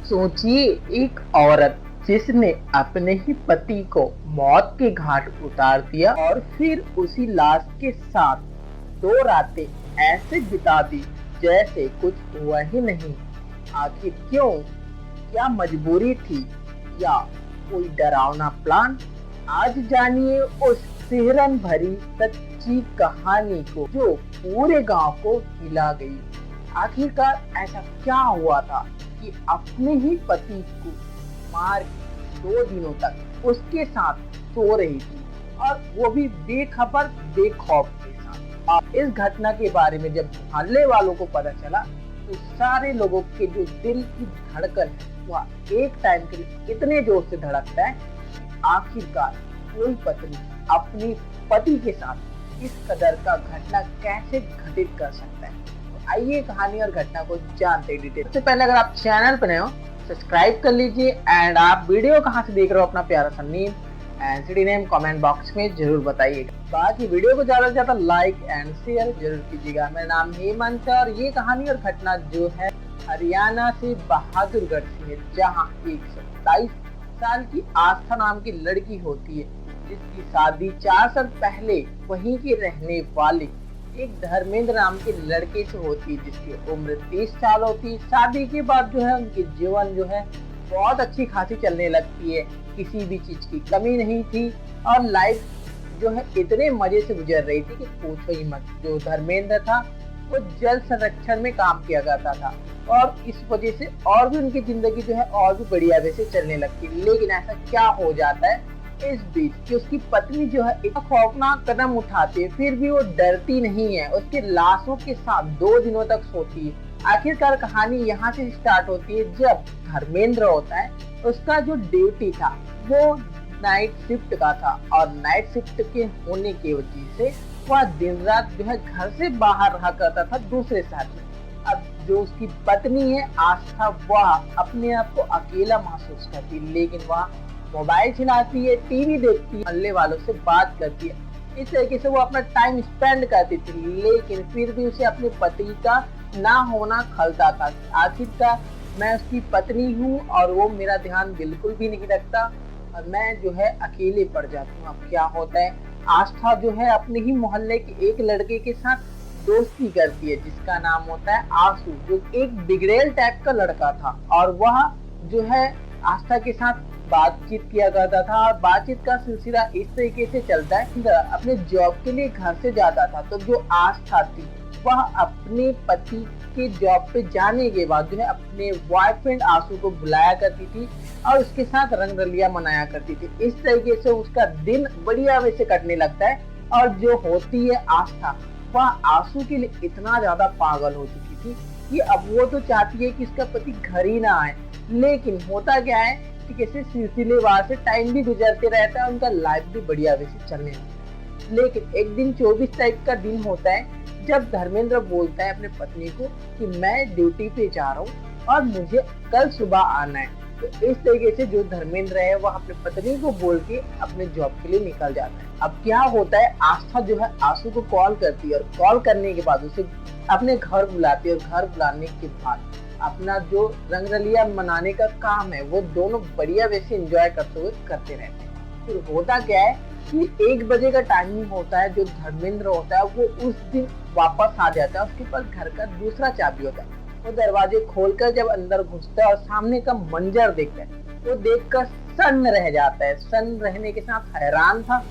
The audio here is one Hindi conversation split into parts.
सोचिए, एक औरत जिसने अपने ही पति को मौत के घाट उतार दिया और फिर उसी लाश के साथ 2 रातें ऐसे बिता दी जैसे कुछ हुआ ही नहीं। आखिर क्यों? क्या मजबूरी थी या कोई डरावना प्लान? आज जानिए उस सिहरन भरी सच्ची कहानी को जो पूरे गांव को हिला गई। आखिरकार ऐसा क्या हुआ था कि अपने ही पति को मार 2 दिनों तक उसके साथ सो रही थी, और वो भी बेखबर बेखौफ के साथ। और इस घटना के बारे में जब मोहल्ले वालों को पता चला तो सारे लोगों के जो दिल की धड़कन है वह एक टाइम के लिए इतने जोर से धड़कता है कि आखिरकार कोई पत्नी अपने पति के साथ इस कदर का घटना कैसे घटित कर सकता है। तो आइए कहानी और घटना को जानते हैं डिटेल। सबसे पहले अगर आप चैनल पर नए हो सब्सक्राइब कर लीजिए, एंड आप वीडियो कहाँ से देख रहे हो अपना प्यारा सा name and city name comment box में जरूर बताइएगा। बाकी वीडियो को ज्यादा से ज्यादा लाइक एंड शेयर जरूर कीजिएगा। मेरा नाम हेमंत है और ये कहानी और घटना जो है हरियाणा से बहादुरगढ़ से है, जहाँ एक 27 साल की आस्था नाम की लड़की होती है जिसकी शादी 4 साल पहले वहीं के रहने वाले एक धर्मेंद्र नाम के लड़के से होती है जिसकी उम्र 30 साल होती है। शादी के बाद जो है उनकी जीवन जो है बहुत अच्छी खासी चलने लगती है, किसी भी चीज की कमी नहीं थी और लाइफ जो है इतने मजे से गुजर रही थी कि पूछो ही मत। जो धर्मेंद्र था वो जल संरक्षण में काम किया करता था और इस वजह से और भी उनकी जिंदगी जो है और भी बढ़िया वैसे चलने लगती। लेकिन ऐसा क्या हो जाता है इस बीच कि उसकी पत्नी जो है इतना खौफनाक कदम उठाती है, फिर भी वो डरती नहीं है, उसके लाशों के साथ 2 दिनों तक सोती है। आखिरकार कहानी यहाँ से स्टार्ट होती है जब धर्मेंद्र होता है, उसका जो ड्यूटी था वो नाइट शिफ्ट का था और नाइट शिफ्ट के होने की वजह से वह दिन रात जो है घर से बाहर रहा करता था दूसरे शहर में। अब जो उसकी पत्नी है आस्था, वह अपने आप को अकेला महसूस करती, लेकिन वह मोबाइल चलाती है, टीवी देखती है, मोहल्ले वालों से बात करती है। इस तरीके से वो अपना टाइम स्पेंड करती थी, लेकिन फिर भी उसे अपने पति का ना होना खलता था। आखिरकार मैं उसकी पत्नी हूँ और वो मेरा ध्यान बिल्कुल भी नहीं रखता और मैं जो है अकेले पड़ जाती हूँ। अब क्या होता है, आस्था जो है अपने ही मोहल्ले के एक लड़के के साथ दोस्ती करती है जिसका नाम होता है आंसू, जो एक बिगड़ेल टाइप का लड़का था और वह जो है आस्था के साथ बातचीत किया करता था और बातचीत का सिलसिला इस तरीके से चलता है। अपने जॉब के लिए घर से जाता था तो जो आस्था थी वह अपने पति के जॉब पे जाने के बाद जो है अपने बॉयफ्रेंड आंसू को बुलाया करती थी और उसके साथ रंग रलिया मनाया करती थी। इस तरीके से उसका दिन बढ़िया वैसे कटने लगता है और जो होती है आस्था वह आंसू के लिए इतना ज्यादा पागल हो चुकी थी कि अब वो तो चाहती है कि उसका पति घर ही ना आए। लेकिन होता क्या है कि कैसे सिलसिलेवार से टाइम भी गुजरते रहता है, उनका लाइफ भी बढ़िया वैसे चलने लगता है। लेकिन एक दिन 24 तारीख का दिन होता है जब धर्मेंद्र बोलता है अपने पत्नी को कि मैं ड्यूटी पे जा रहा हूँ और मुझे कल सुबह आना है। तो इस तरीके से जो धर्मेंद्र है वह अपने पत्नी को बोल के अपने जॉब के लिए निकल जाता है। अब क्या होता है, आस्था जो है आंसू को कॉल करती है और कॉल करने के बाद उसे अपने घर बुलाती है और घर बुलाने के बाद अपना जो रंगरलिया मनाने का काम है वो दोनों बढ़िया वैसे एंजॉय करते हुए करते रहते हैं। फिर होता क्या है कि 1 बजे का टाइमिंग होता है, जो धर्मेंद्र होता है वो उस दिन वापस आ जाता है, उसके पास घर का दूसरा चाबी होता है। वो दरवाजे खोलकर जब अंदर घुसता है और सामने का मंजर देखता है वो देखकर सन्न रह जाता है। सन्न रहने के साथ हैरान था,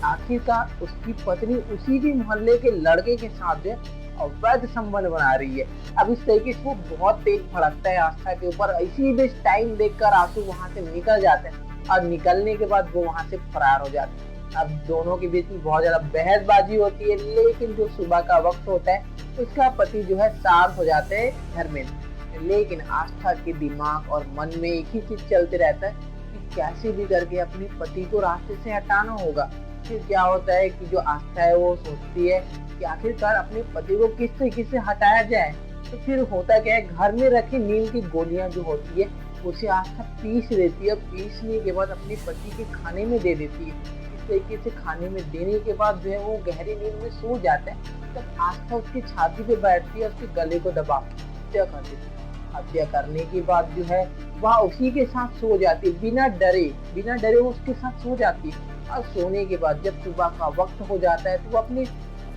आखिरकार उसकी पत्नी उसी भी मोहल्ले के लड़के के साथ जो अवैध संबंध बना रही है। अब इस तरीके से वो बहुत तेज भड़कता है आस्था के ऊपर। इसी बीच टाइम देखकर आंसू वहां से निकल जाते हैं और निकलने के बाद वो वहां से फरार हो जाते हैं। अब दोनों के बीच में बहुत ज्यादा बहसबाजी होती है, लेकिन जो सुबह का वक्त होता है उसका पति जो है शांत हो जाते हैं धर्मेंद्र। लेकिन आस्था के दिमाग और मन में एक ही चीज चलते रहता है कि कैसे भी करके अपने पति को रास्ते से हटाना होगा। फिर क्या होता है कि जो आस्था है वो सोचती है कि आखिरकार अपने पति को किस तरीके से हटाया जाए। तो फिर होता क्या है, घर में रखी नींद की गोलियां जो होती है उसे आस्था पीस देती है। पीसने के बाद अपने पति के खाने में दे देती है। इस तरीके से खाने में देने के बाद जो है वो गहरी नींद में सो जाता है। तब आस्था उसकी छाती पे बैठती है, उसके गले को दबा हत्या कर देती है। हत्या करने के बाद जो है सुबह उसी के साथ सो जाती है, बिना डरे वो उसके साथ सो जाती है। और सोने के बाद जब सुबह का वक्त हो जाता है तो वो अपने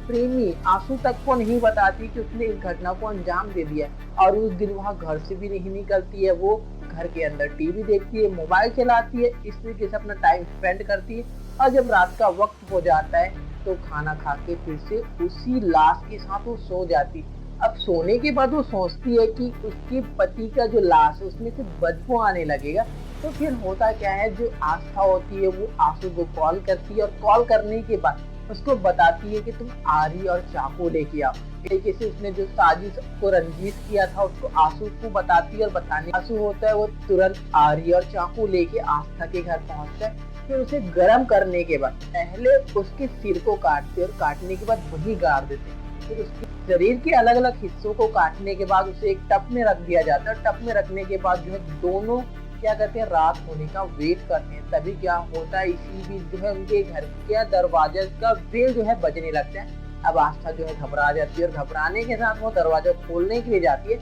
प्रेमी आंसू तक को नहीं बताती कि उसने इस घटना को अंजाम दे दिया और उस दिन वह घर से भी नहीं निकलती है। वो घर के अंदर टीवी देखती है, मोबाइल चलाती है, इस तरीके से अपना टाइम स्पेंड करती है। और जब रात का वक्त हो जाता है तो खाना खा के फिर से उसी लाश के साथ वो सो जाती। अब सोने के बाद वो सोचती है कि उसके पति का जो लाश है उसमें से बदबू आने लगेगा। तो फिर होता क्या है, जो आस्था होती है वो आंसू को कॉल करती है और कॉल करने के बाद उसको बताती है कि तुम आरी और चाकू लेके आओ। तरीके से उसने जो साजिश को रंजिश किया था उसको आंसू को बताती है और बताने आंसू होता है वो तुरंत आरी और चाकू लेके आस्था के घर पहुंचता है। फिर उसे गर्म करने के बाद पहले उसके सिर को काटते और काटने के बाद वही गाड़ देते। फिर उसके शरीर के अलग अलग हिस्सों को काटने के बाद उसे एक टब में रख दिया जाता है। टब में रखने के बाद जो है दोनों क्या करते हैं, रात होने का वेट करते हैं। तभी क्या होता है, इसी बीच जो है उनके घर के दरवाजे का बेल जो है बजने लगता है। अब आस्था जो है घबरा जाती है और घबराने के साथ वो दरवाजा खोलने के लिए जाती है,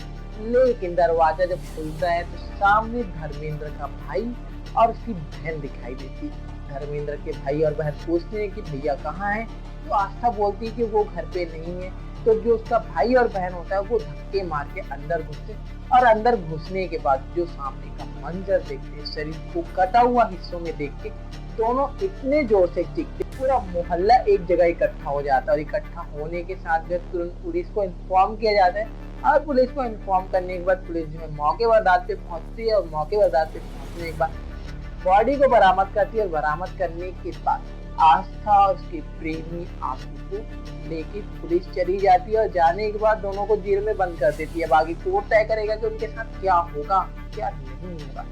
लेकिन दरवाजा जब खुलता है तो सामने धर्मेंद्र का भाई और उसकी बहन दिखाई देती। धर्मेंद्र के भाई और बहन पूछते हैं कि भैया कहाँ है, तो आस्था बोलती है कि वो घर पे नहीं है। तो जो उसका भाई और बहन होता है वो धक्के मार के अंदर घुसते और अंदर घुसने के बाद जो सामने का मंजर देखते, शरीर को कटा हुआ हिस्सों में देख के दोनों इतने जोर से चीखते, पूरा मोहल्ला एक जगह इकट्ठा हो जाता है। और इकट्ठा होने के साथ जो तुरंत पुलिस को इन्फॉर्म किया जाता है। और पुलिस को इन्फॉर्म करने के बाद पुलिस जो है मौके वारदात पे पहुंचती है और मौके वारदात पे पहुंचने के बाद बॉडी को बरामद करती है। और बरामद करने के बाद आस्था और उसके प्रेमी आंसू को लेके पुलिस चली जाती है और जाने के बाद दोनों को जेल में बंद कर देती है। बाकी कोर्ट तय करेगा कि उनके साथ क्या होगा क्या नहीं होगा।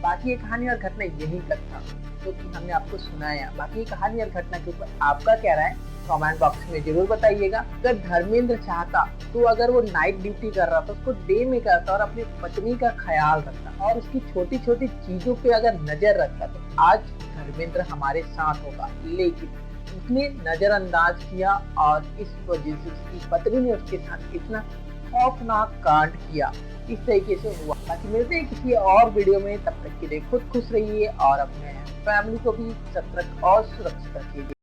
बाकी ये कहानी और घटना यही तक था जो कि हमने आपको सुनाया। बाकी ये कहानी और घटना के ऊपर आपका क्या राय है कमेंट बॉक्स में जरूर बताइएगा। अगर धर्मेंद्र चाहता तो अगर वो नाइट ड्यूटी कर रहा था उसको डे में करता और अपनी पत्नी का ख्याल रखता और उसकी छोटी छोटी चीजों पे अगर नजर रखता तो आज धर्मेंद्र हमारे साथ होगा। लेकिन उसने नजरअंदाज किया और इस वजह से उसकी पत्नी ने उसके साथ इतना खौफनाक कांड किया। इस तरीके से हुआ। बाकी मिलते हैं किसी और वीडियो में, तब तक के लिए खुद खुश रहिए और अपने फैमिली को भी सतर्क और सुरक्षित रखिए।